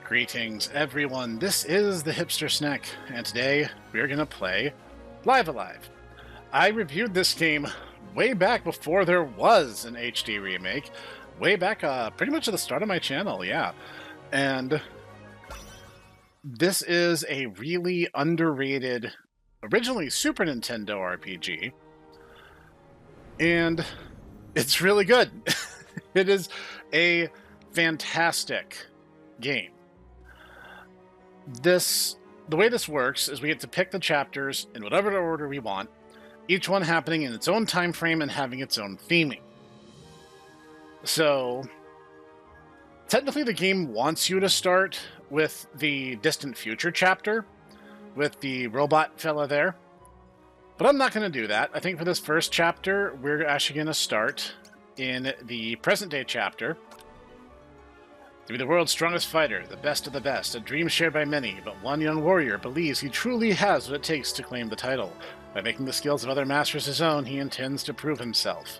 Greetings, everyone. This is the Hipster Snek, and today we're going to play Live Alive. I reviewed this game way back before there was an HD remake, way back pretty much at the start of my channel, yeah. And this is a really underrated, originally Super Nintendo RPG, and it's really good. It is a fantastic game. The way this works is we get to pick the chapters in whatever order we want, each one happening in its own time frame and having its own theming. So, technically the game wants you to start with the distant future chapter, with the robot fella there. But I'm not going to do that. I think for this first chapter, we're actually going to start in the present day chapter. To be the world's strongest fighter, the best of the best, a dream shared by many, but one young warrior believes he truly has what it takes to claim the title. By making the skills of other masters his own, he intends to prove himself.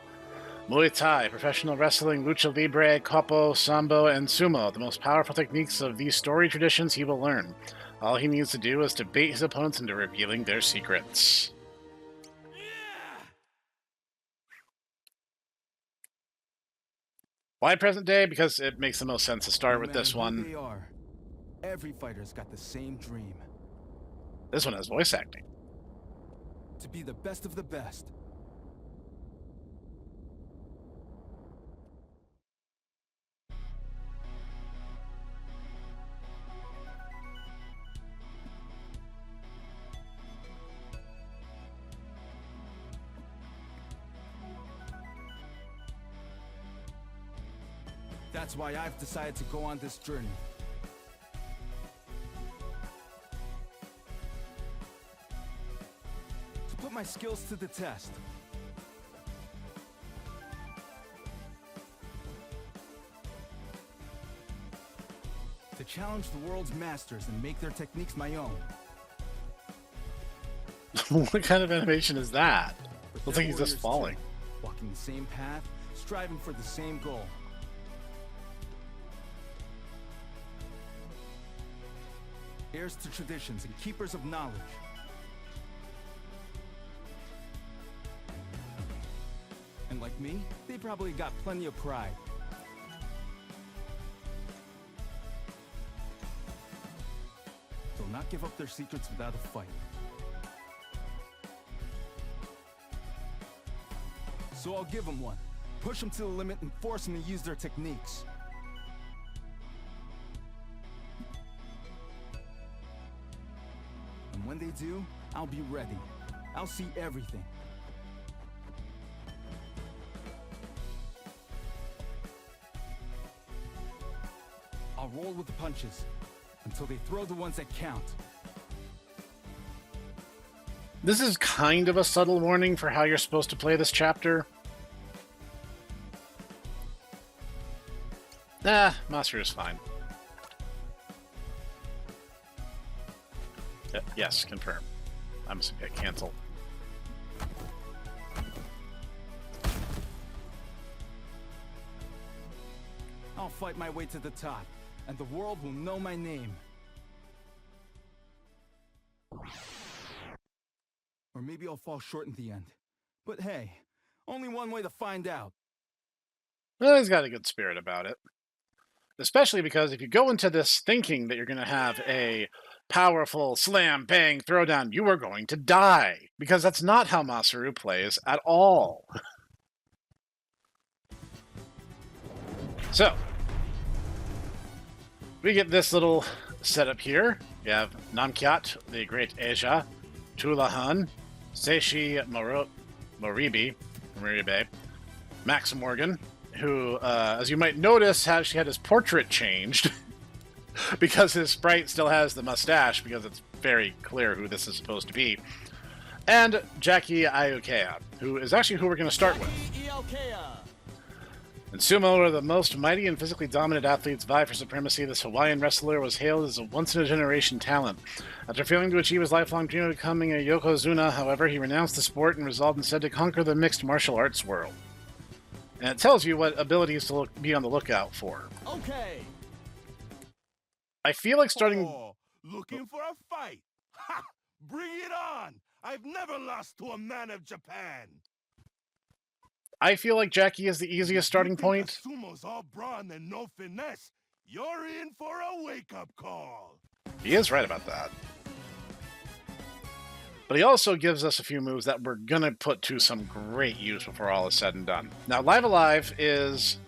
Muay Thai, professional wrestling, lucha libre, koppo, sambo, and sumo, the most powerful techniques of these story traditions he will learn. All he needs to do is to bait his opponents into revealing their secrets. Why present day? Because it makes the most sense to start with this one. They are. Every fighter's got the same dream. This one has voice acting. To be the best of the best. That's why I've decided to go on this journey. To put my skills to the test. To challenge the world's masters and make their techniques my own. What kind of animation is that? Looks like he's just falling. Walking the same path, striving for the same goal. Heirs to traditions and keepers of knowledge. And like me, they probably got plenty of pride. They'll not give up their secrets without a fight. So I'll give them one. Push them to the limit and force them to use their techniques. When they do, I'll be ready. I'll see everything. I'll roll with the punches until they throw the ones that count. This is kind of a subtle warning for how you're supposed to play this chapter. Master is fine. Yes, confirm. I'm just gonna cancel. I'll fight my way to the top, and the world will know my name. Or maybe I'll fall short in the end. But hey, only one way to find out. Well, he's got a good spirit about it. Especially because if you go into this thinking that you're going to have a powerful slam, bang, throwdown, you are going to die. Because that's not how Masaru plays at all. So, we get this little setup here. We have Namkyat, the Great Asia, Tulahan, Seishi Moribe, Max Morgan, who, as you might notice, she had his portrait changed because his sprite still has the mustache, because it's very clear who this is supposed to be. And Jackie Iokea, who is actually who we're going to start with. In sumo, where the most mighty and physically dominant athletes vie for supremacy, this Hawaiian wrestler was hailed as a once-in-a-generation talent. After failing to achieve his lifelong dream of becoming a yokozuna, however, he renounced the sport and resolved instead to conquer the mixed martial arts world. And it tells you what abilities to be on the lookout for. Okay. I feel like starting... Oh, looking for a fight? Ha! Bring it on! I've never lost to a man of Japan! I feel like Jackie is the easiest starting point. Sumo's all brawn and no finesse. You're in for a wake-up call. He is right about that. But he also gives us a few moves that we're going to put to some great use before all is said and done. Now, Live Alive is...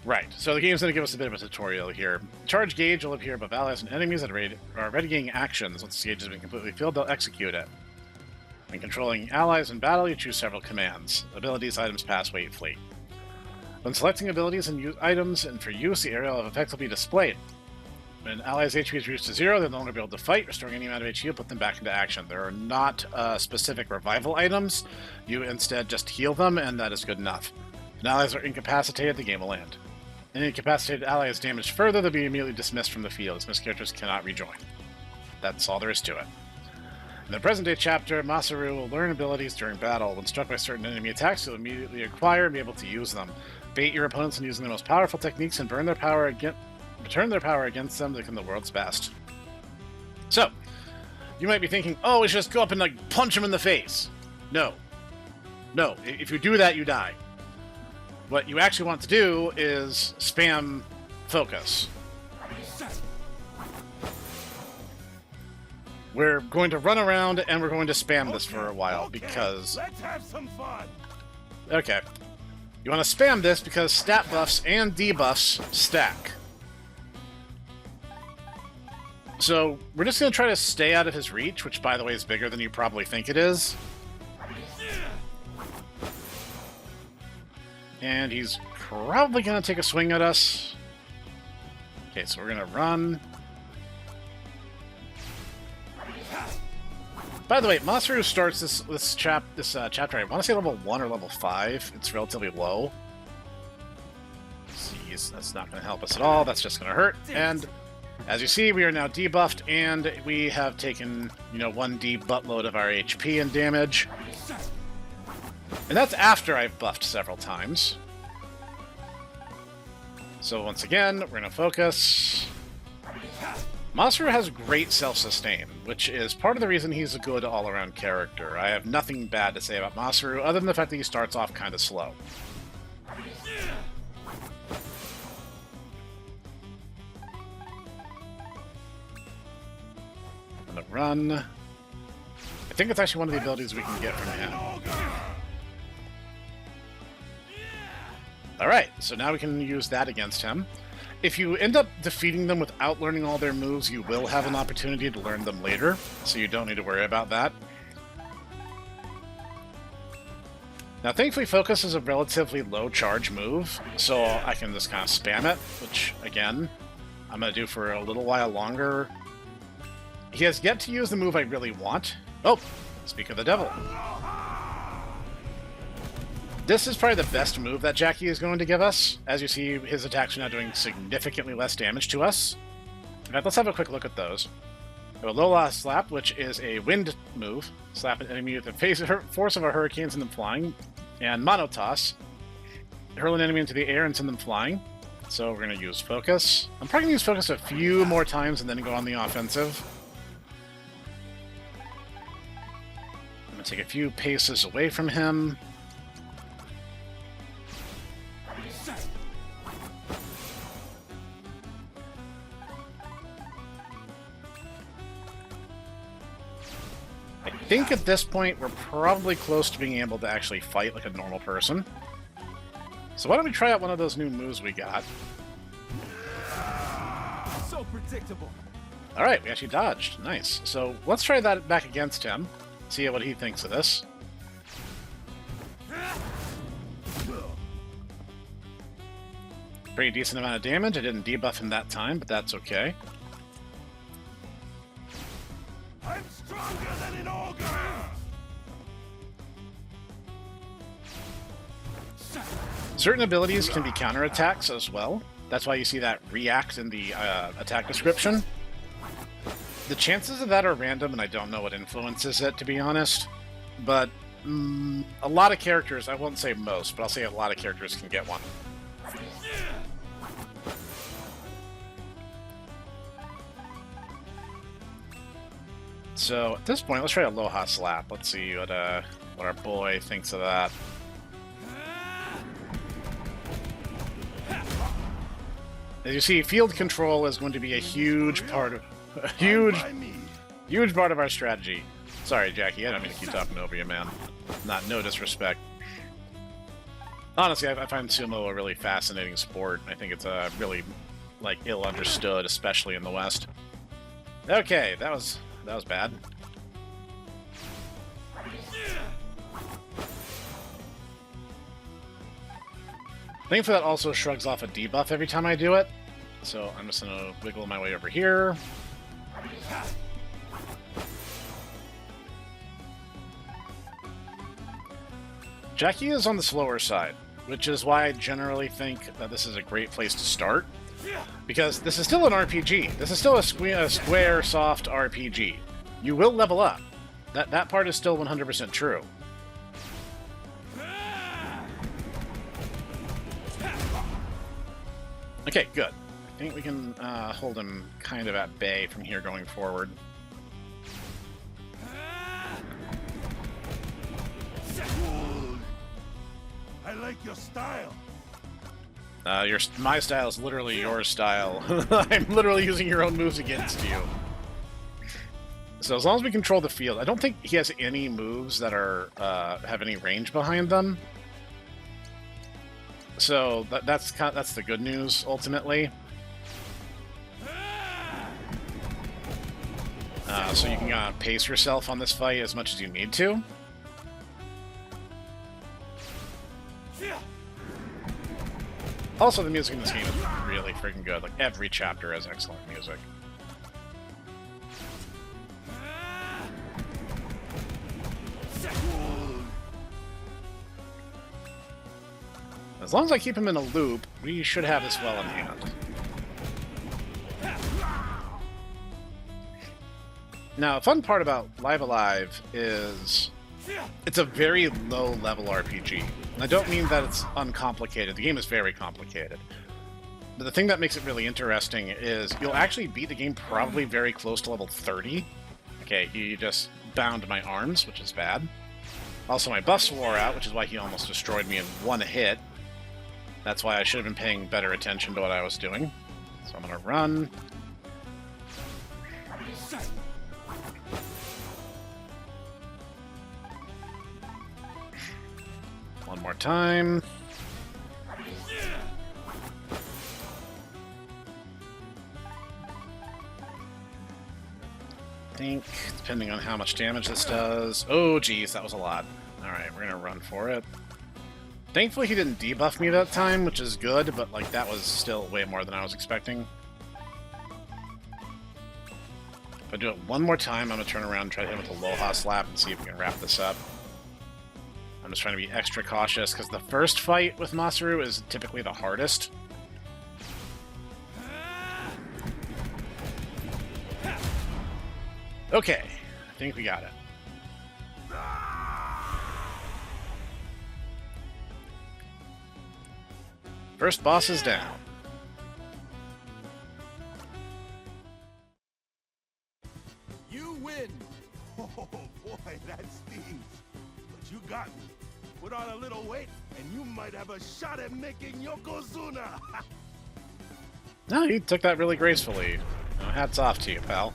Right, so the game's going to give us a bit of a tutorial here. Charge gauge will appear above allies and enemies that are readying actions. Once the gauge has been completely filled, they'll execute it. When controlling allies in battle, you choose several commands. Abilities, items, pass, wait, fleet. When selecting abilities and items and for use, the area of effects will be displayed. When allies' HP is reduced to 0, they'll no longer be able to fight. Restoring any amount of HP will put them back into action. There are not specific revival items. You instead just heal them, and that is good enough. When allies are incapacitated, the game will end. Any incapacitated ally is damaged further, they'll be immediately dismissed from the field. Dismissed characters cannot rejoin. That's all there is to it. In the present-day chapter, Masaru will learn abilities during battle. When struck by certain enemy attacks, he'll immediately acquire and be able to use them. Bait your opponents in using the most powerful techniques and return their power against them to become the world's best. So, you might be thinking, oh, we should just go up and like punch him in the face. No. No, if you do that, you die. What you actually want to do is spam focus. We're going to run around and we're going to spam this for a while because... Let's have some fun! Okay. You want to spam this because stat buffs and debuffs stack. So, we're just going to try to stay out of his reach, which, by the way, is bigger than you probably think it is. And he's probably going to take a swing at us. Okay, so we're going to run. By the way, Masaru starts this chapter, I want to say level 1 or level 5. It's relatively low. Jeez, that's not going to help us at all. That's just going to hurt. And as you see, we are now debuffed, and we have taken, 1d buttload of our HP and damage. And that's after I've buffed several times. So once again, we're going to focus. Masaru has great self-sustain, which is part of the reason he's a good all-around character. I have nothing bad to say about Masaru, other than the fact that he starts off kind of slow. I'm going to run. I think it's actually one of the abilities we can get from him. Alright, so now we can use that against him. If you end up defeating them without learning all their moves, you will have an opportunity to learn them later, so you don't need to worry about that. Now, thankfully, Focus is a relatively low charge move, so I can just kind of spam it, which, again, I'm going to do for a little while longer. He has yet to use the move I really want. Oh, speak of the devil. This is probably the best move that Jackie is going to give us. As you see, his attacks are now doing significantly less damage to us. In fact, let's have a quick look at those. We have a Lola Slap, which is a wind move. Slap an enemy with the force of a hurricane, send them flying. And Mono Toss. Hurl an enemy into the air and send them flying. So we're going to use Focus. I'm probably going to use Focus a few more times and then go on the offensive. I'm going to take a few paces away from him. I think at this point we're probably close to being able to actually fight like a normal person. So why don't we try out one of those new moves we got? So predictable. All right, we actually dodged. Nice. So let's try that back against him. See what he thinks of this. Pretty decent amount of damage. I didn't debuff him that time, but that's okay. I'm stronger than an ogre! Certain abilities can be counterattacks as well. That's why you see that react in the attack description. The chances of that are random, and I don't know what influences it, to be honest. But a lot of characters, I won't say most, but I'll say a lot of characters can get one. So at this point, let's try Aloha Slap. Let's see what our boy thinks of that. As you see, field control is going to be a huge part of huge part of our strategy. Sorry, Jackie, I don't mean to keep talking over you, man. No disrespect. Honestly, I find sumo a really fascinating sport. I think it's really like ill understood, especially in the West. Okay, that was bad. Thankfully, that also shrugs off a debuff every time I do it. So I'm just gonna wiggle my way over here. Jackie is on the slower side, which is why I generally think that this is a great place to start. Because this is still an RPG. This is still a square, soft RPG. You will level up. That part is still 100% true. Okay, good. I think we can hold him kind of at bay from here going forward. I like your style. My style is literally your style. I'm literally using your own moves against you. So as long as we control the field, I don't think he has any moves that are have any range behind them. So that's the good news ultimately. So you can pace yourself on this fight as much as you need to. Also, the music in this game is really freaking good. Like, every chapter has excellent music. As long as I keep him in a loop, we should have this well in hand. Now, a fun part about Live Alive is it's a very low-level RPG. And I don't mean that it's uncomplicated. The game is very complicated. But the thing that makes it really interesting is you'll actually beat the game probably very close to level 30. Okay, he just bound my arms, which is bad. Also, my buffs wore out, which is why he almost destroyed me in one hit. That's why I should have been paying better attention to what I was doing. So I'm going to run. One more time. I think, depending on how much damage this does... Oh, geez, that was a lot. Alright, we're gonna run for it. Thankfully, he didn't debuff me that time, which is good, but, like, that was still way more than I was expecting. If I do it one more time, I'm gonna turn around and try to hit him with a Aloha Slap and see if we can wrap this up. I'm just trying to be extra cautious, because the first fight with Masaru is typically the hardest. Okay, I think we got it. First boss is down. You win! Oh boy, that stings. But you got me. Put on a little weight, and you might have a shot at making Yokozuna! No, you took that really gracefully. Hats off to you, pal.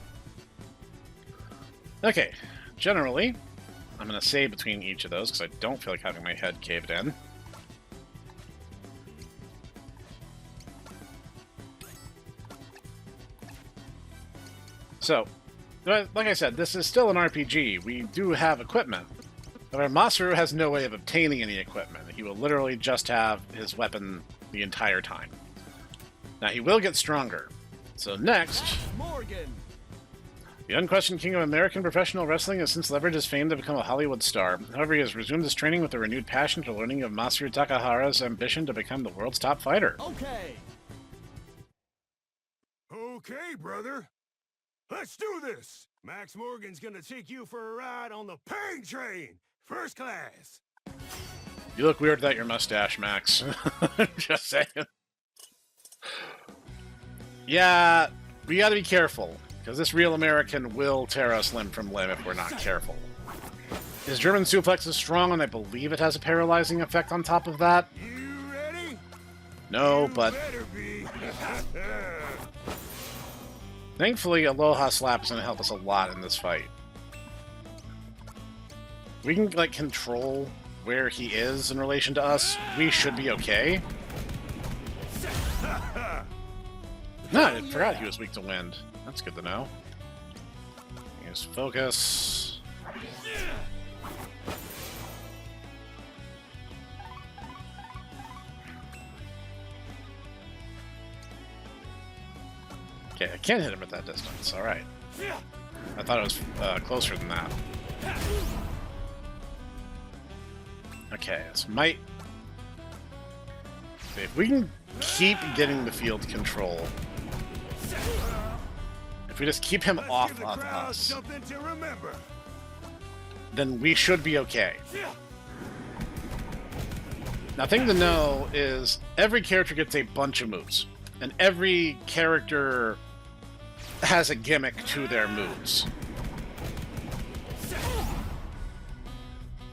Okay, generally, I'm going to save between each of those, because I don't feel like having my head caved in. So, like I said, this is still an RPG. We do have equipment. However, Masaru has no way of obtaining any equipment. He will literally just have his weapon the entire time. Now, he will get stronger. So next... Morgan! The unquestioned king of American professional wrestling has since leveraged his fame to become a Hollywood star. However, he has resumed his training with a renewed passion for learning of Masaru Takahara's ambition to become the world's top fighter. Okay! Okay, brother. Let's do this! Max Morgan's gonna take you for a ride on the pain train! First class! You look weird without your mustache, Max. Just saying. Yeah, we gotta be careful. Because this real American will tear us limb from limb if we're not careful. His German suplex is strong, and I believe it has a paralyzing effect on top of that. You ready? No, You but better be. thankfully, Aloha Slap is going to help us a lot in this fight. We can, like, control where he is in relation to us. We should be okay. No, I forgot he was weak to wind. That's good to know. Use focus. Okay, I can't hit him at that distance. All right. I thought it was closer than that. Okay, so might... Okay, if we can keep getting the field control, if we just keep him off of us, then we should be okay. Now, thing to know is every character gets a bunch of moves, and every character has a gimmick to their moves.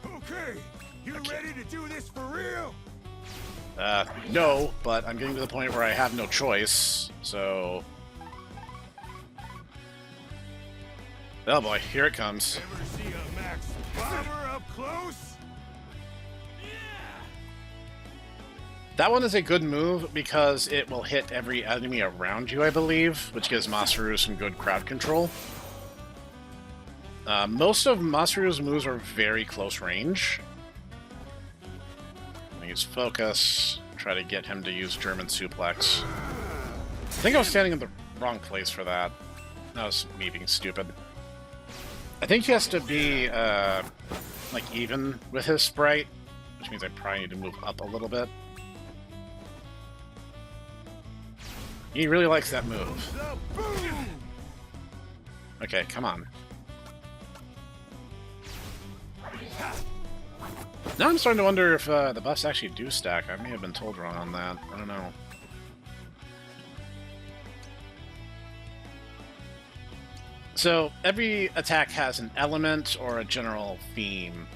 Okay, you ready to do this for real? No, but I'm getting to the point where I have no choice, so... Oh boy, here it comes. Ever see a Max Bomber up close? That one is a good move because it will hit every enemy around you, I believe, which gives Masaru some good crowd control. Most of Masaru's moves are very close range. Use focus, try to get him to use German suplex. I think I was standing in the wrong place for that. That was me being stupid. I think he has to be, like, even with his sprite, which means I probably need to move up a little bit. He really likes that move. Okay, come on. Now I'm starting to wonder if the buffs actually do stack. I may have been told wrong on that. I don't know. So every attack has an element or a general theme.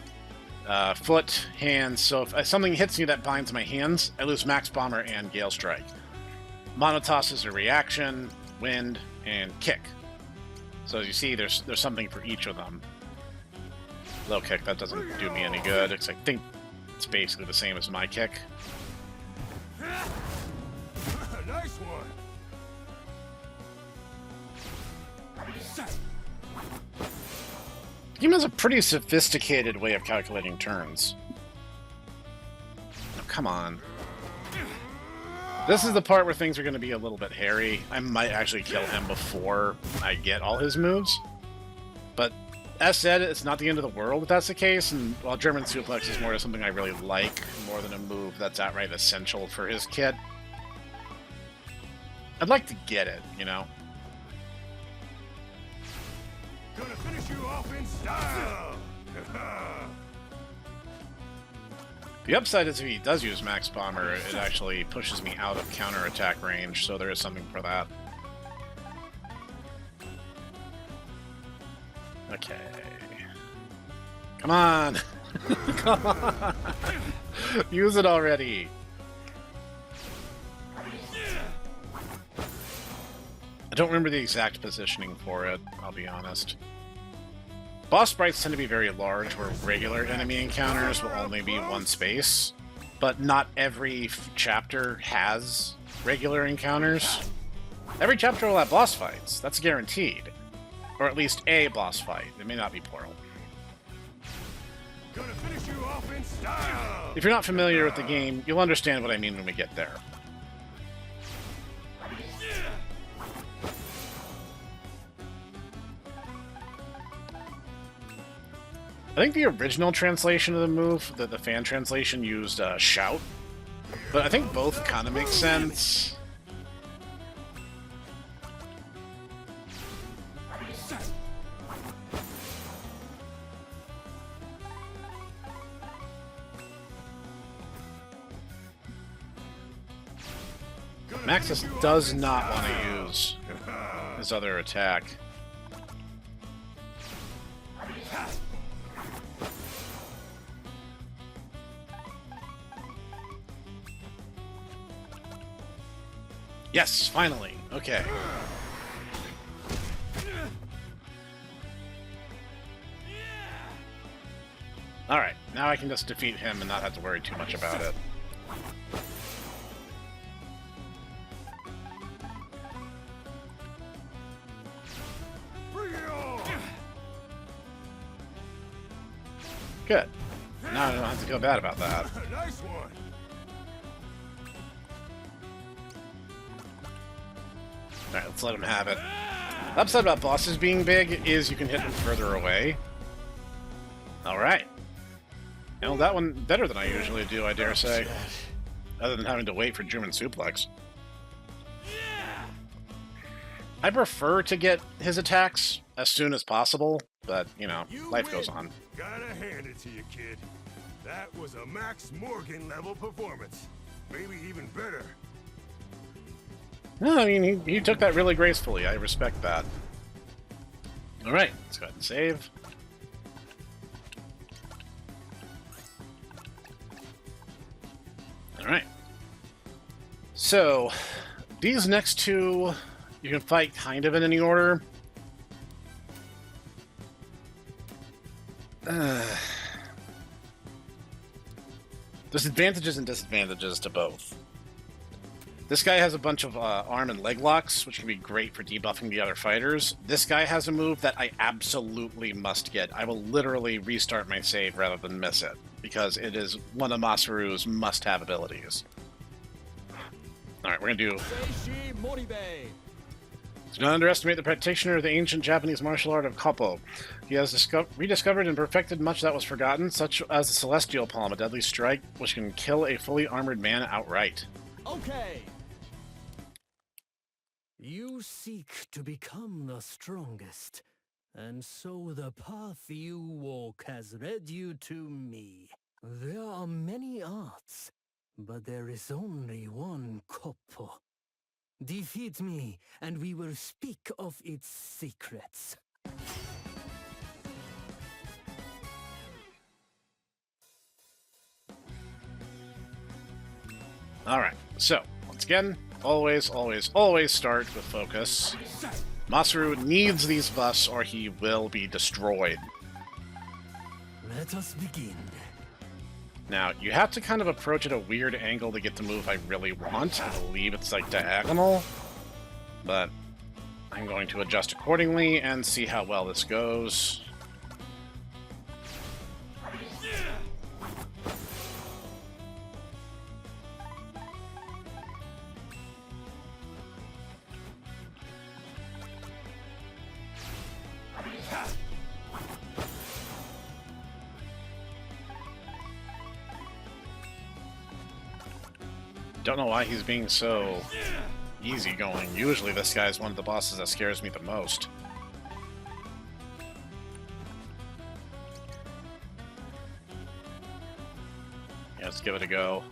Foot, hands. So if something hits me that binds my hands, I lose Max Bomber and Gale Strike. Monotoss is a reaction, wind, and kick. So as you see, there's something for each of them. Low kick, that doesn't do me any good, because I think it's basically the same as my kick. Nice one. The game has a pretty sophisticated way of calculating turns. Oh, come on. This is the part where things are going to be a little bit hairy. I might actually kill him before I get all his moves. But as said, it's not the end of the world if that's the case, and while German Suplex is more of something I really like, more than a move that's outright essential for his kit, I'd like to get it, you know? Gonna finish you off in style! The upside is if he does use Max Bomber, it actually pushes me out of counterattack range, so there is something for that. Okay. Come on! Come on! Use it already! I don't remember the exact positioning for it, I'll be honest. Boss sprites tend to be very large, where regular enemy encounters will only be one space, but not every chapter has regular encounters. Every chapter will have boss fights, that's guaranteed. Or at least a boss fight, it may not be plural. Gonna finish you off in style! If you're not familiar with the game, you'll understand what I mean when we get there. I think the original translation of the move, the fan translation, used shout, but I think both kind of make sense. Maxis does not want to use his other attack. Yes, finally. Okay. Alright, now I can just defeat him and not have to worry too much about it. Good. Now I don't have to feel bad about that. Nice one. Alright, let's let him have it. The upside about bosses being big is you can hit them further away. Alright. You know, that one better than I usually do, I dare say. Other than having to wait for German suplex. I prefer to get his attacks as soon as possible, but, you know, life goes on. Gotta hand it to you, kid. That was a Max Morgan level performance. Maybe even better. No, I mean, he took that really gracefully. I respect that. Alright, let's go ahead and save. Alright. So, these next two, you can fight kind of in any order. There's advantages and disadvantages to both. This guy has a bunch of arm and leg locks, which can be great for debuffing the other fighters. This guy has a move that I absolutely must get. I will literally restart my save rather than miss it, because it is one of Masaru's must-have abilities. Alright, we're gonna do... Do not underestimate the practitioner of the ancient Japanese martial art of Koppo. He has rediscovered and perfected much that was forgotten, such as the Celestial Palm, a deadly strike which can kill a fully armored man outright. Okay. You seek to become the strongest, and so the path you walk has led you to me. There are many arts, but there is only one Koppo. Defeat me, and we will speak of its secrets. Alright, so, once again, always start with focus. Masaru needs these buffs or he will be destroyed. Let us begin. Now, you have to kind of approach at a weird angle to get the move I really want. I believe it's like diagonal, but I'm going to adjust accordingly and see how well this goes. Don't know why he's being so easygoing. Usually this guy's one of the bosses that scares me the most. Yeah, let's give it a go.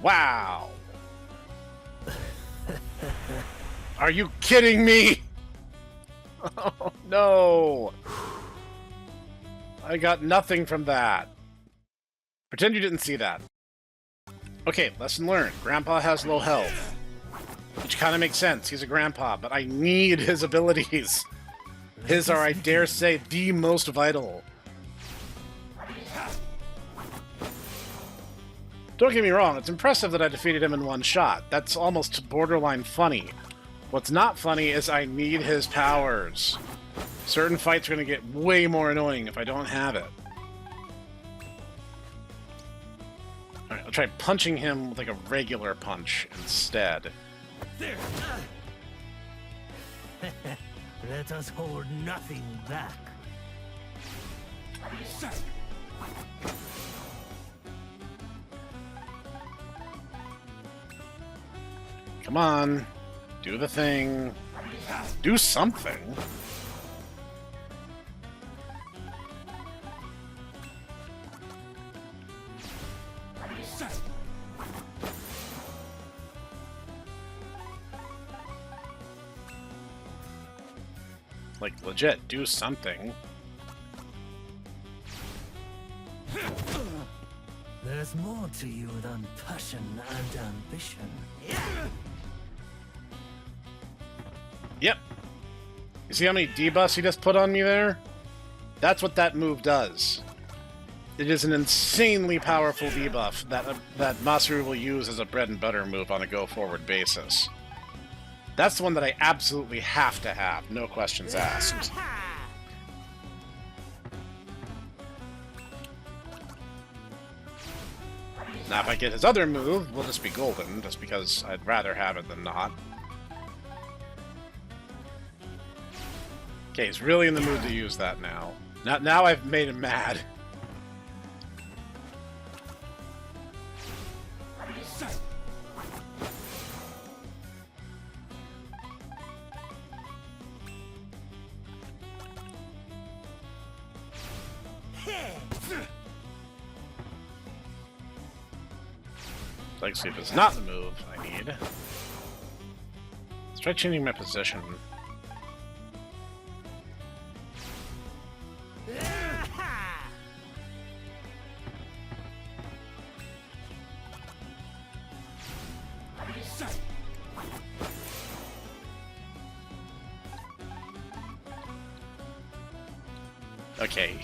Wow! Are you kidding me? Oh no! I got nothing from that. Pretend you didn't see that. Okay, lesson learned. Grandpa has low health. Which kind of makes sense. He's a grandpa, but I need his abilities. His are, I dare say, the most vital. Don't get me wrong, it's impressive that I defeated him in one shot. That's almost borderline funny. What's not funny is I need his powers. Certain fights are going to get way more annoying if I don't have it. Alright, I'll try punching him with like a regular punch instead. There. Let us hold nothing back. Come on. Do the thing. Do something. Like, legit, do something. There's more to you than passion and ambition. Yep. You see how many debuffs he just put on me there? That's what that move does. It is an insanely powerful debuff that Masaru will use as a bread and butter move on a go-forward basis. That's the one that I absolutely have to have, no questions asked. Now, if I get his other move, we'll just be golden, just because I'd rather have it than not. Okay, he's really in the mood to use that now. Now I've made him mad. Like, see if it's not the move I need. Let's try changing my position. Okay.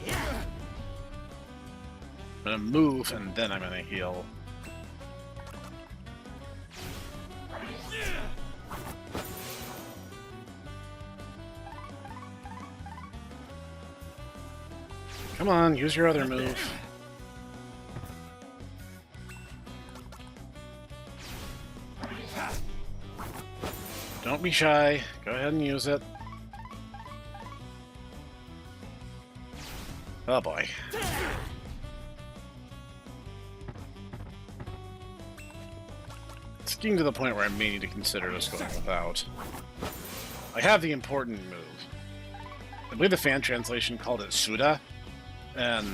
I'm gonna move and then I'm gonna heal. Come on, use your other move. Don't be shy. Go ahead and use it. Oh boy. It's getting to the point where I may need to consider just going without. I have the important move. I believe the fan translation called it Suda, and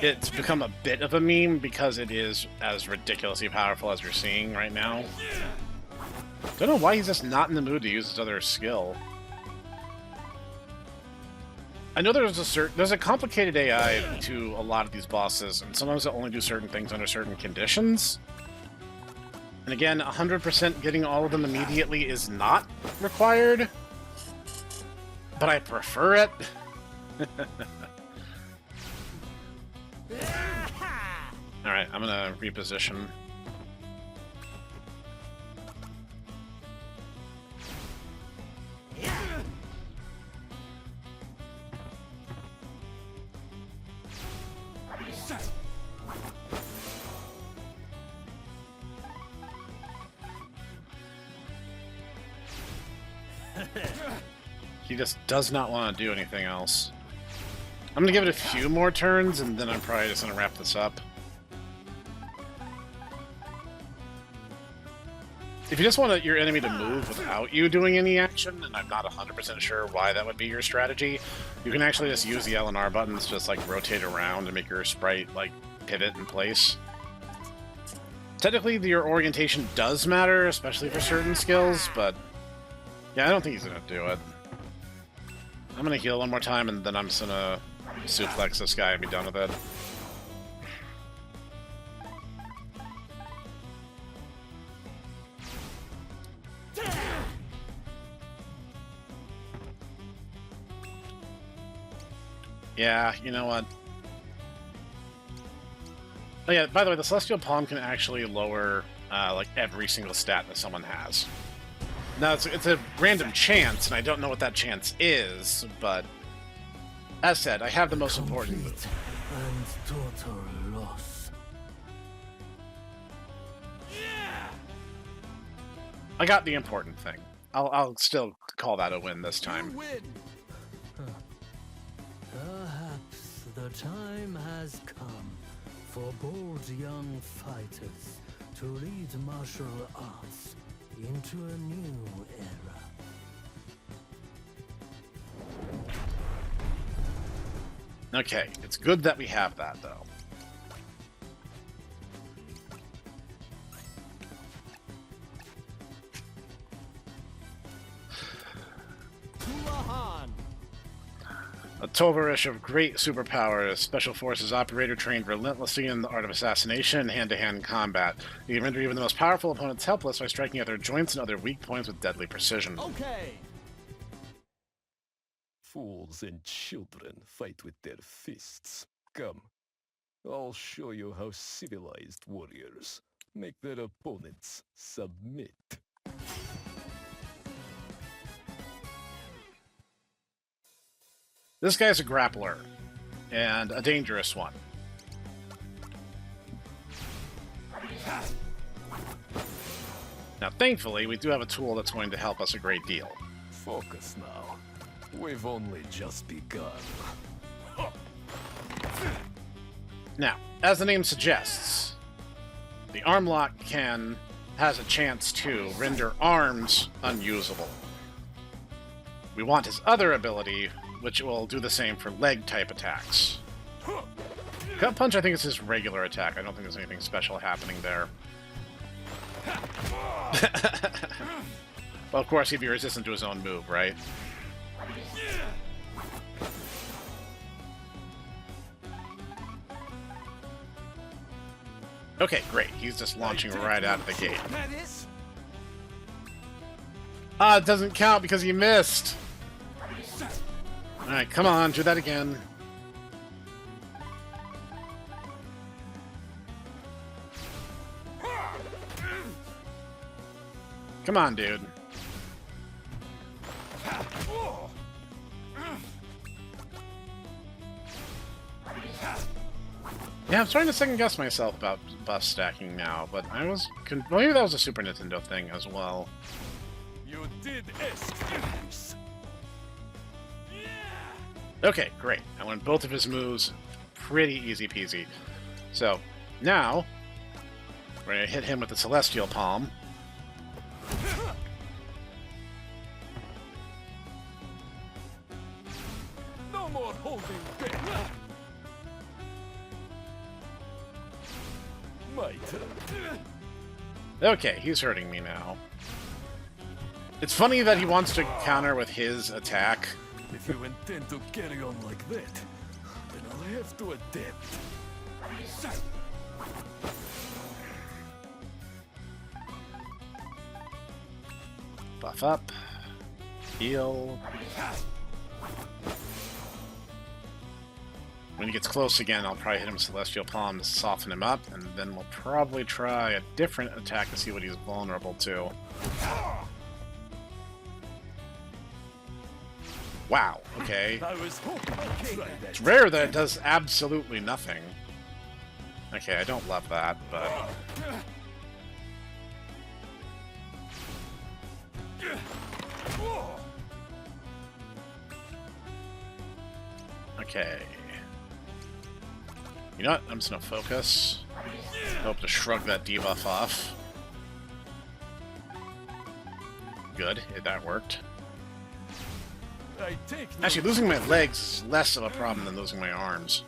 it's become a bit of a meme because it is as ridiculously powerful as we're seeing right now. Don't know why he's just not in the mood to use his other skill. I know there's a complicated AI to a lot of these bosses, and sometimes they'll only do certain things under certain conditions. And again, 100% getting all of them immediately is not required, but I prefer it. Alright, I'm gonna reposition. He just does not want to do anything else. I'm going to give it a few more turns, and then I'm probably just going to wrap this up. If you just want your enemy to move without you doing any action, and I'm not 100% sure why that would be your strategy, you can actually just use the L and R buttons, just like rotate around and make your sprite like pivot in place. Technically, your orientation does matter, especially for certain skills, but yeah, I don't think he's going to do it. I'm going to heal one more time, and then I'm just going to suplex this guy and be done with it. Yeah, you know what? Oh yeah, by the way, the Celestial Palm can actually lower like every single stat that someone has. Now, it's a random chance, and I don't know what that chance is, but as said, I have the most important move. And total loss. I got the important thing. I'll still call that a win this time. You win. Perhaps the time has come for bold young fighters to lead martial arts into a new era. Okay, it's good that we have that, though. A tovarish of great superpowers, special forces operator trained relentlessly in the art of assassination and hand-to-hand combat. He can render even the most powerful opponents helpless by striking at their joints and other weak points with deadly precision. Okay. Fools and children fight with their fists. Come, I'll show you how civilized warriors make their opponents submit. This guy's a grappler, and a dangerous one. Now, thankfully, we do have a tool that's going to help us a great deal. Focus now. We've only just begun. Now, as the name suggests, the arm lock has a chance to render arms unusable. We want his other ability, which will do the same for leg-type attacks. Gut Punch, I think, is his regular attack. I don't think there's anything special happening there. Well, of course, he'd be resistant to his own move, right? Okay, great. He's just launching right out of the gate. Ah, it doesn't count because he missed! Alright, come on, do that again. Come on, dude. Yeah, I'm starting to second-guess myself about buff stacking now, but I was... maybe that was a Super Nintendo thing as well. You did excuse. Okay, great. I won both of his moves. Pretty easy-peasy. So, now, we're going to hit him with the Celestial Palm. No more holding back. My turn. Okay, he's hurting me now. It's funny that he wants to counter with his attack. If you intend to carry on like that, then I'll have to adapt. Buff up. Heal. When he gets close again, I'll probably hit him with Celestial Palm to soften him up, and then we'll probably try a different attack to see what he's vulnerable to. Wow, okay. I was hoping to try that. It's rare that it does absolutely nothing. Okay, I don't love that, but... Okay. You know what? I'm just gonna focus. Hope to shrug that debuff off. Good, that worked. I take no Actually, losing my legs is less of a problem than losing my arms.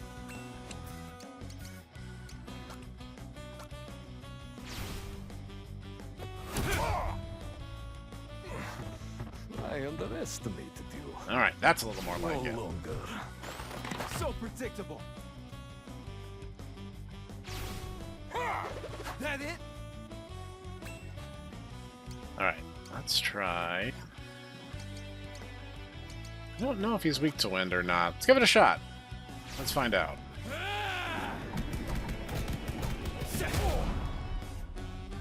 I underestimated you. Alright, that's a little more like No it. longer. So predictable. That it? Alright, let's try... I don't know if he's weak to wind or not. Let's give it a shot. Let's find out.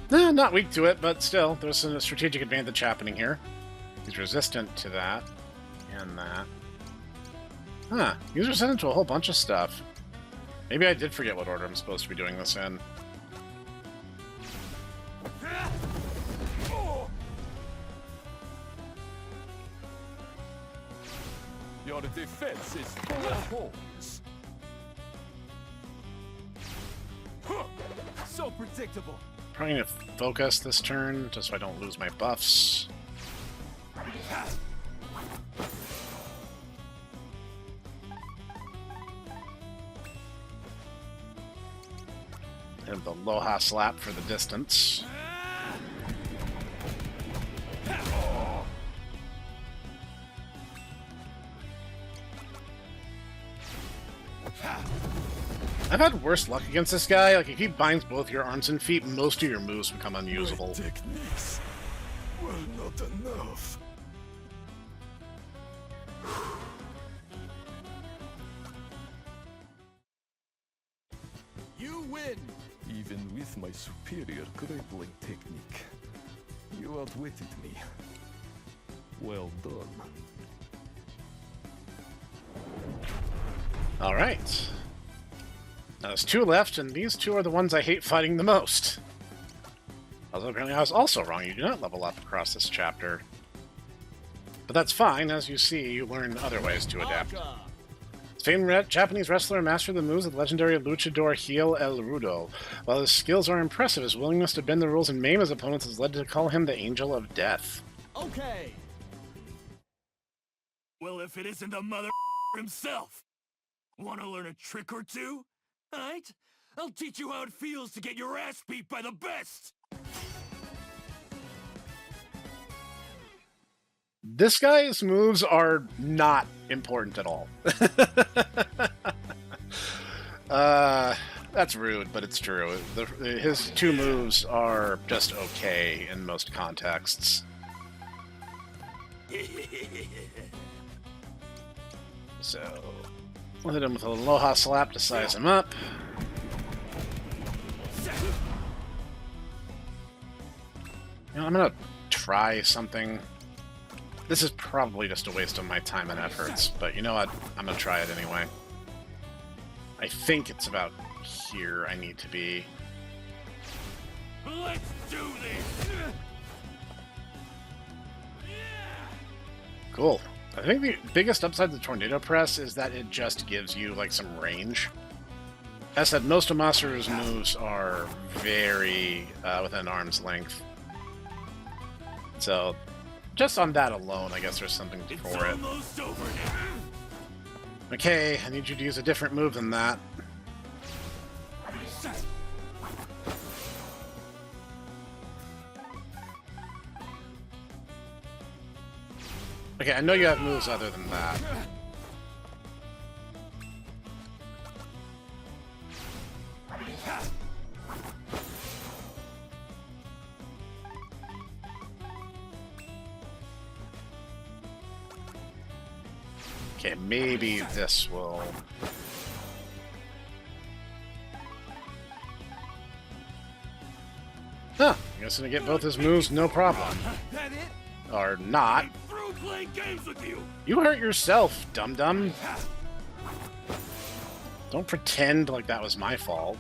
Not weak to it, but still, there's a strategic advantage happening here. He's resistant to that, and that. Huh, he's resistant to a whole bunch of stuff. Maybe I did forget what order I'm supposed to be doing this in. Your defense is full of holes. So predictable. Probably going to focus this turn, just so I don't lose my buffs. And the Aloha Slap for the distance. I've had worse luck against this guy. Like, if he binds both your arms and feet, most of your moves become unusable. My techniques were not enough. You win! Even with my superior grappling technique, you outwitted me. Well done. Alright. Now there's 2 left, and these 2 are the ones I hate fighting the most. Although apparently I was also wrong. You do not level up across this chapter. But that's fine. As you see, you learn other ways to adapt. Famed Japanese wrestler mastered the moves of the legendary luchador heel El Rudo. While his skills are impressive, his willingness to bend the rules and maim his opponents has led to call him the Angel of Death. Okay! Well, if it isn't the mother himself! Wanna learn a trick or two? Alright? I'll teach you how it feels to get your ass beat by the best! This guy's moves are not important at all. That's rude, but it's true. His 2 moves are just okay in most contexts. So, we'll hit him with a Aloha Slap to size him up. You know, I'm gonna try something. This is probably just a waste of my time and efforts, but you know what? I'm gonna try it anyway. I think it's about here I need to be. Let's do this! Cool. I think the biggest upside to the Tornado Press is that it just gives you, like, some range. As said, most of Masaru's moves are very within arm's length. So, just on that alone, I guess there's something for it. Okay, I need you to use a different move than that. Okay, I know you have moves other than that. Okay, maybe this will... Huh, I guess I'm gonna get both his moves, no problem. That it? Or not. Through playing games with you! You hurt yourself, dum-dum. Don't pretend like that was my fault.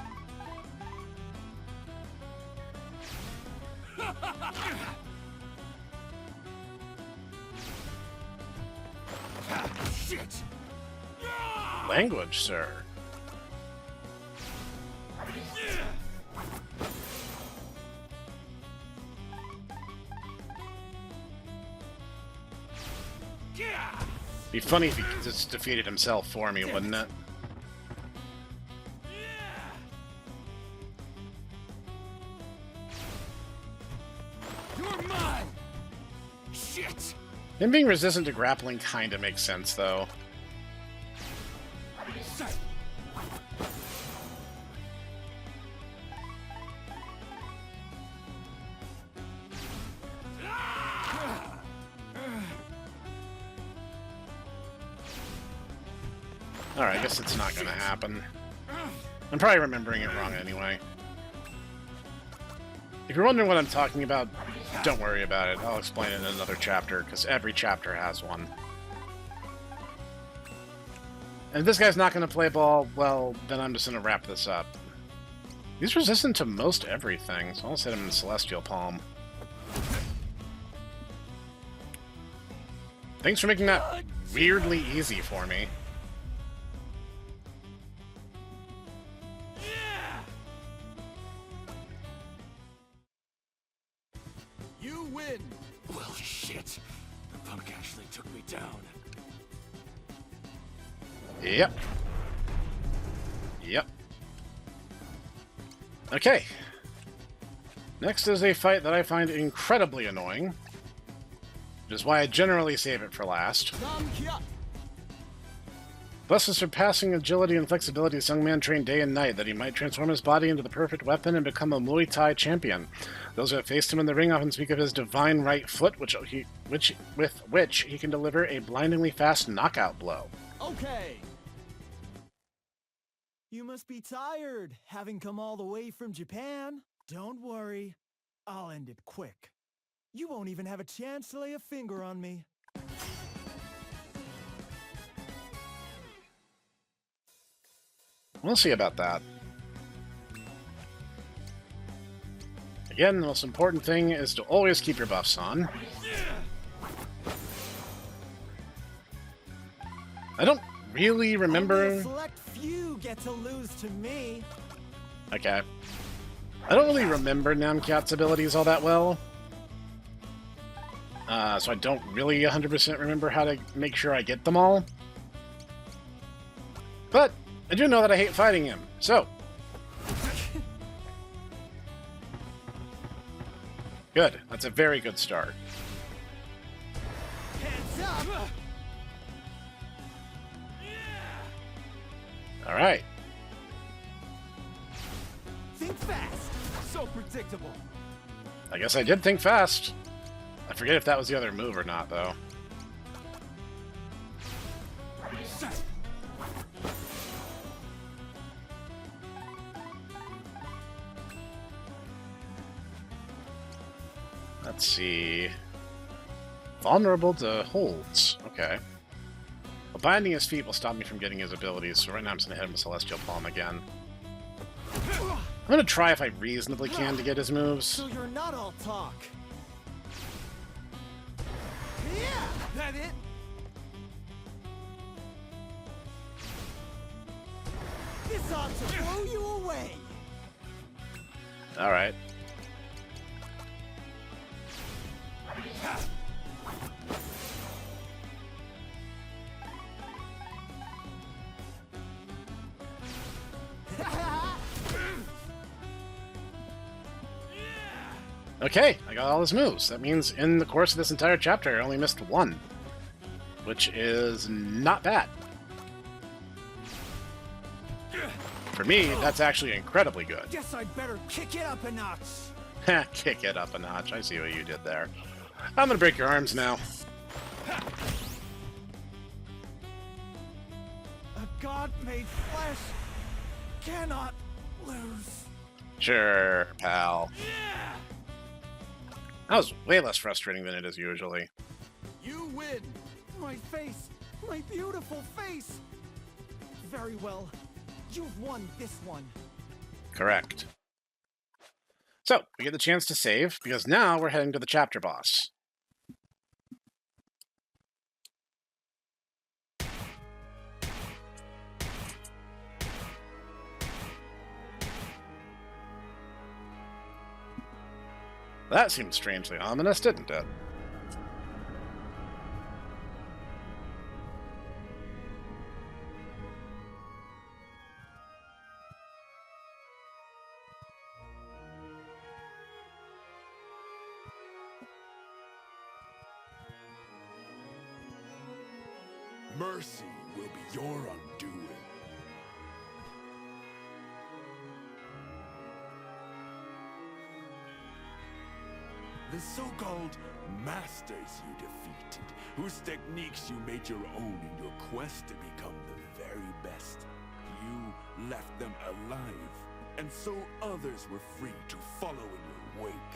Shit! Language, sir. Be funny if he just defeated himself for me, wouldn't it? You're mine! Shit! Him being resistant to grappling kinda makes sense, though. Alright, I guess it's not gonna happen. I'm probably remembering it wrong anyway. If you're wondering what I'm talking about, don't worry about it. I'll explain it in another chapter, because every chapter has one. And if this guy's not going to play ball, well, then I'm just going to wrap this up. He's resistant to most everything, so I'll set him in Celestial Palm. Thanks for making that weirdly easy for me. You win! Well, shit. The punk actually took me down. Yep. Yep. Okay. Next is a fight that I find incredibly annoying, which is why I generally save it for last. Thus, his surpassing agility and flexibility, this young man trained day and night that he might transform his body into the perfect weapon and become a Muay Thai champion. Those who have faced him in the ring often speak of his divine right foot, with which he can deliver a blindingly fast knockout blow. Okay. You must be tired, having come all the way from Japan. Don't worry, I'll end it quick. You won't even have a chance to lay a finger on me. We'll see about that. Again, the most important thing is to always keep your buffs on. I don't really remember... Only a select few get to lose to me. Okay. I don't really remember Namkyat's abilities all that well. So I don't really 100% remember how to make sure I get them all. But I do know that I hate fighting him, so... Good. That's a very good start. Heads up! Alright. Think fast! So predictable. I guess I did think fast. I forget if that was the other move or not, though. Let's see. Vulnerable to holds. Okay. Well, binding his feet will stop me from getting his abilities, so right now I'm just going to hit him with Celestial Palm again. I'm going to try if I reasonably can to get his moves. So you're not all talk. Yeah! That it? This ought to blow you away! Alright. Okay, I got all his moves. That means in the course of this entire chapter, I only missed one. Which is not bad. For me, that's actually incredibly good. Guess I'd better kick it up a notch. Kick it up a notch. I see what you did there. I'm gonna break your arms now. A god-made flesh cannot lose. Sure, pal. That was way less frustrating than it is usually. You win! My face! My beautiful face! Very well. You've won this one. Correct. So, we get the chance to save, because now we're heading to the chapter boss. That seemed strangely ominous, didn't it? Mercy will be your undoing. The so-called masters you defeated, whose techniques you made your own in your quest to become the very best. You left them alive, and so others were free to follow in your wake.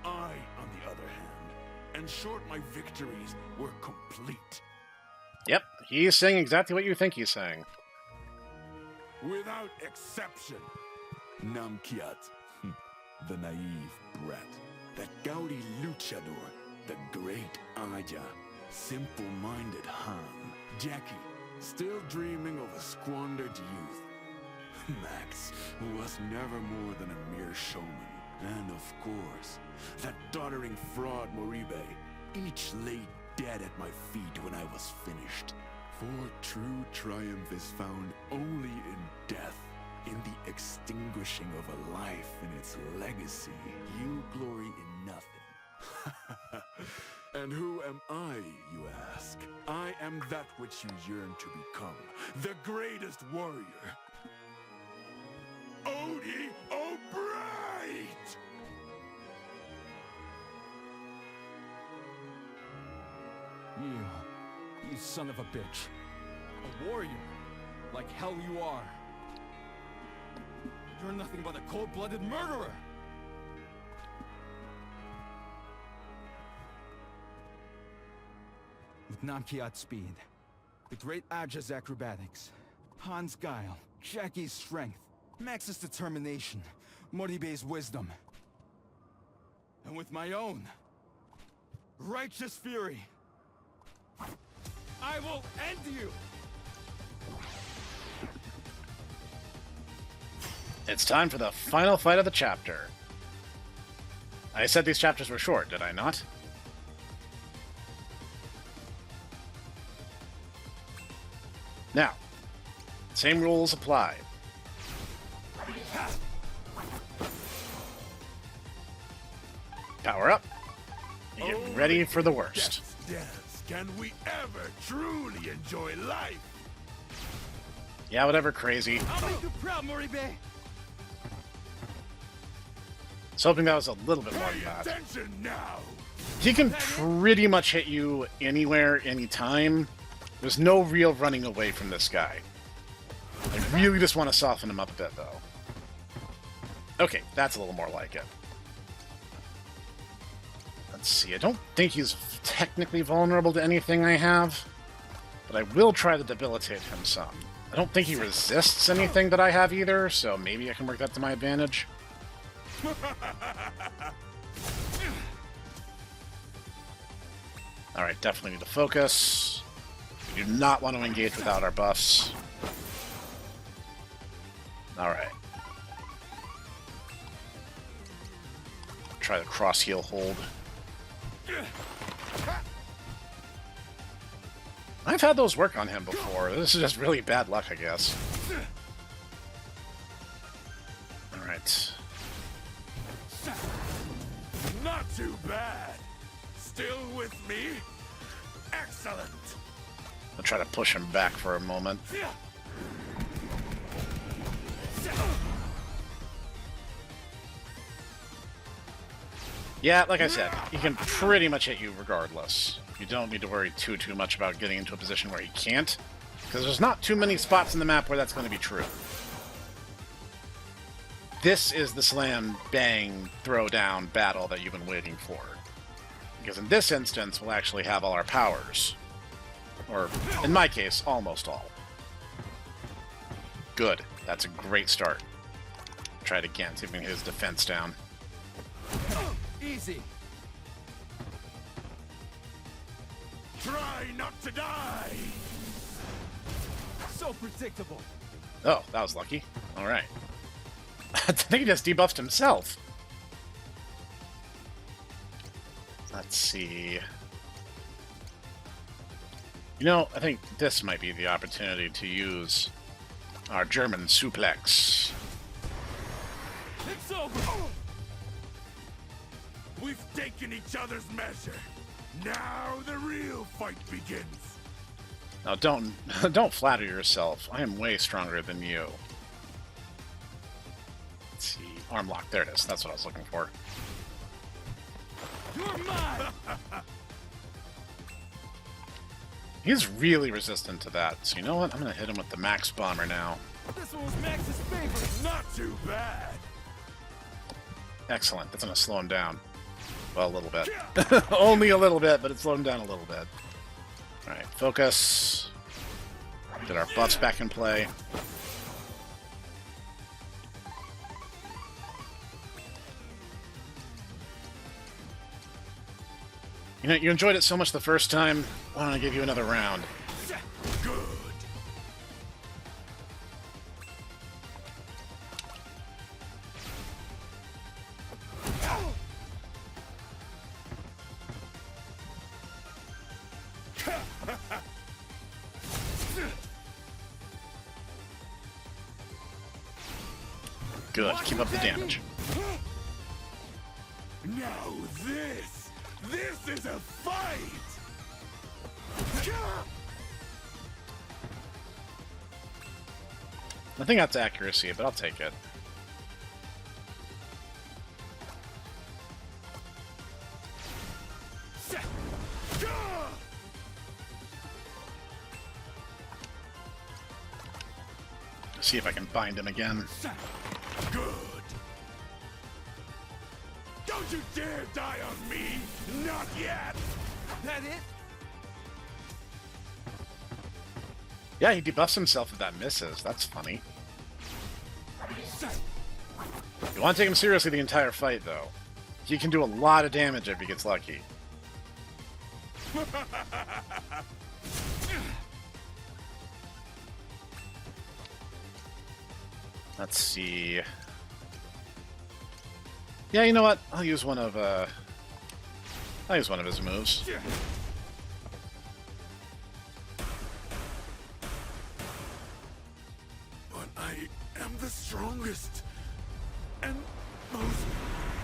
I, on the other hand, ensured my victories were complete. Yep, he's saying exactly what you think he's saying. Without exception. Namkyat, the naive brat. That gaudy luchador, the great Aya. Simple-minded Han. Jackie, still dreaming of a squandered youth. Max, who was never more than a mere showman. And of course, that doddering fraud Moribe. Each lay dead at my feet when I was finished. For true triumph is found only in death, in the extinguishing of a life and its legacy. You glory in nothing. And who am I, you ask? I am that which you yearn to become. The greatest warrior. Odie O'Bright! You son of a bitch. A warrior. Like hell you are. You're nothing but a cold-blooded murderer! With Namkiat's speed, the great Aja's acrobatics, Han's guile, Jackie's strength, Max's determination, Moribei's wisdom, and with my own righteous fury, I will end you! It's time for the final fight of the chapter. I said these chapters were short, did I not? Now, same rules apply. Power up. You get ready for the worst. Dance. Can we ever truly enjoy life? Yeah, whatever, crazy. I'll make you proud, Moribei! I was hoping that was a little bit more than Pay that. attention now! He can pretty much hit you anywhere, anytime. There's no real running away from this guy. I really just want to soften him up a bit, though. Okay, that's a little more like it. Let's see, I don't think he's technically vulnerable to anything I have, but I will try to debilitate him some. I don't think he resists anything that I have either, so maybe I can work that to my advantage. Alright, definitely need to focus. We do not want to engage without our buffs. Alright. Try the cross heel hold. I've had those work on him before. This is just really bad luck, I guess. Alright. Not too bad. Still with me? Excellent. I'll try to push him back for a moment. Yeah, like I said, he can pretty much hit you regardless. You don't need to worry too much about getting into a position where he can't, because there's not too many spots in the map where that's going to be true. This is the slam, bang, throw down battle that you've been waiting for. Because in this instance, we'll actually have all our powers. Or, in my case, almost all. Good. That's a great start. Try it again, see if we can hit his defense down. Easy. Try not to die! So predictable. Oh, that was lucky. Alright. I think he just debuffed himself. Let's see. You know, I think this might be the opportunity to use our German suplex. It's over! We've taken each other's measure. Now the real fight begins. Now, don't flatter yourself. I am way stronger than you. Let's see. Arm lock. There it is. That's what I was looking for. You're mine! He's really resistant to that. So you know what? I'm going to hit him with the Max Bomber now. This one was Max's favorite! Not too bad. Excellent. That's going to slow him down. Well, a little bit. Only a little bit, but it slowed him down a little bit. Alright, focus. Get our buffs back in play. You know, you enjoyed it so much the first time, why don't I give you another round? Good. Good, keep up the damage. Now this This is a fight! I think that's accuracy, but I'll take it. See if I can bind him again. Good. Don't you dare die on me! Not yet! That it? Yeah, he debuffs himself if that misses. That's funny. You want to take him seriously the entire fight, though. He can do a lot of damage if he gets lucky. Let's see. Yeah, you know what? I'll use one of his moves. But I am the strongest and most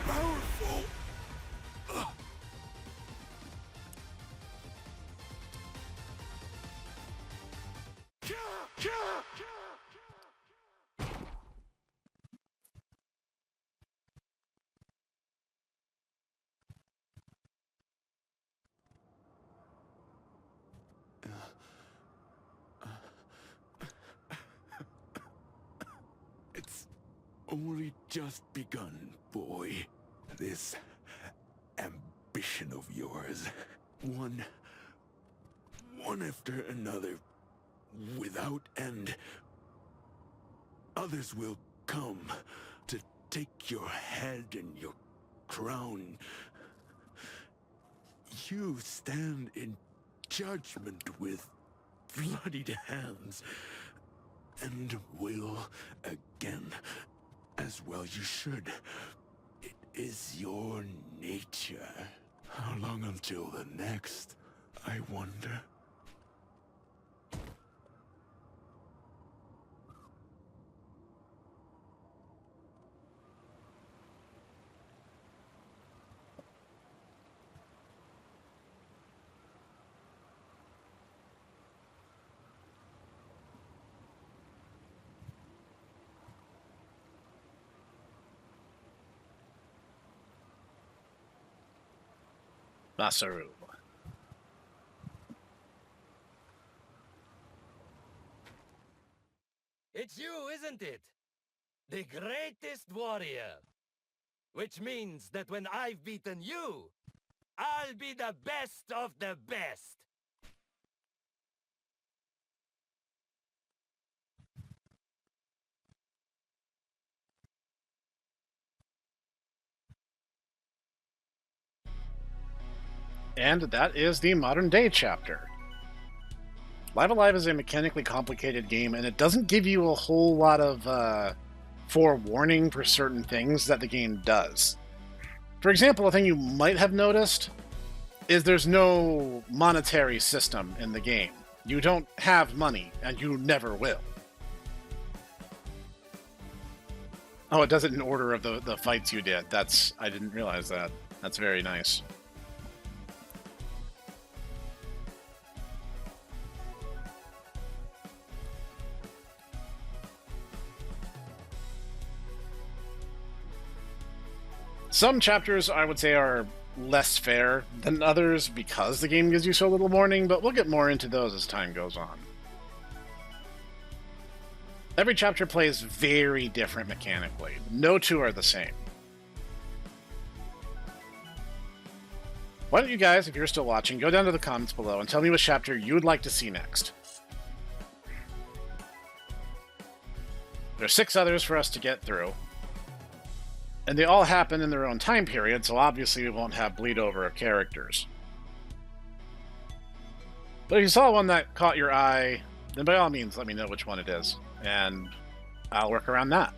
powerful. It's only just begun, boy. This ambition of yours. One after another, without end. Others will come to take your head and your crown. You stand in judgment with bloodied hands, and will again, as well you should. It is your nature. How long until the next, I wonder? Masaru. It's you, isn't it? The greatest warrior. Which means that when I've beaten you, I'll be the best of the best. And that is the modern day chapter. Live Alive is a mechanically complicated game, and it doesn't give you a whole lot of forewarning for certain things that the game does. For example, a thing you might have noticed is there's no monetary system in the game. You don't have money, and you never will. Oh, it does it in order of the fights you did. I didn't realize that. That's very nice. Some chapters, I would say, are less fair than others because the game gives you so little warning, but we'll get more into those as time goes on. Every chapter plays very different mechanically. No two are the same. Why don't you guys, if you're still watching, go down to the comments below and tell me what chapter you would like to see next. There are 6 others for us to get through. And they all happen in their own time period, so obviously we won't have bleed over of characters. But if you saw one that caught your eye, then by all means let me know which one it is, and I'll work around that.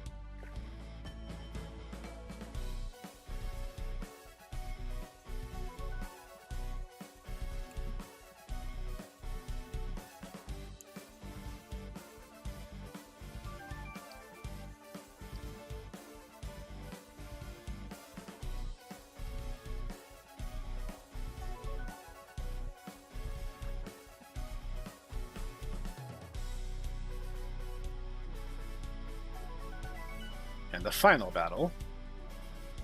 And the final battle,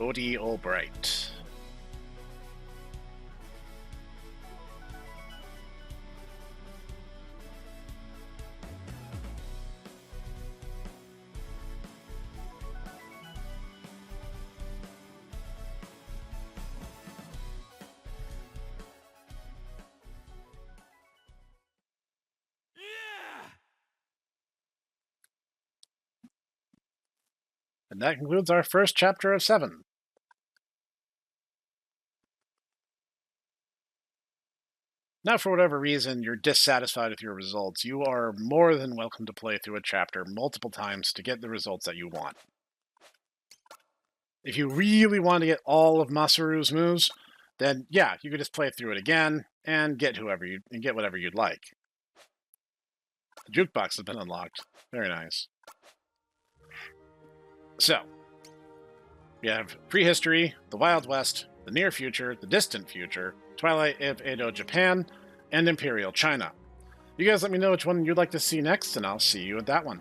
Odie Albright. And that concludes our first chapter of 7. Now, for whatever reason you're dissatisfied with your results, you are more than welcome to play through a chapter multiple times to get the results that you want. If you really want to get all of Masaru's moves, then yeah, you could just play through it again and get whatever you'd like. The jukebox has been unlocked. Very nice. So, we have prehistory, the Wild West, the near future, the distant future, Twilight of Edo Japan, and Imperial China. You guys let me know which one you'd like to see next, and I'll see you at that one.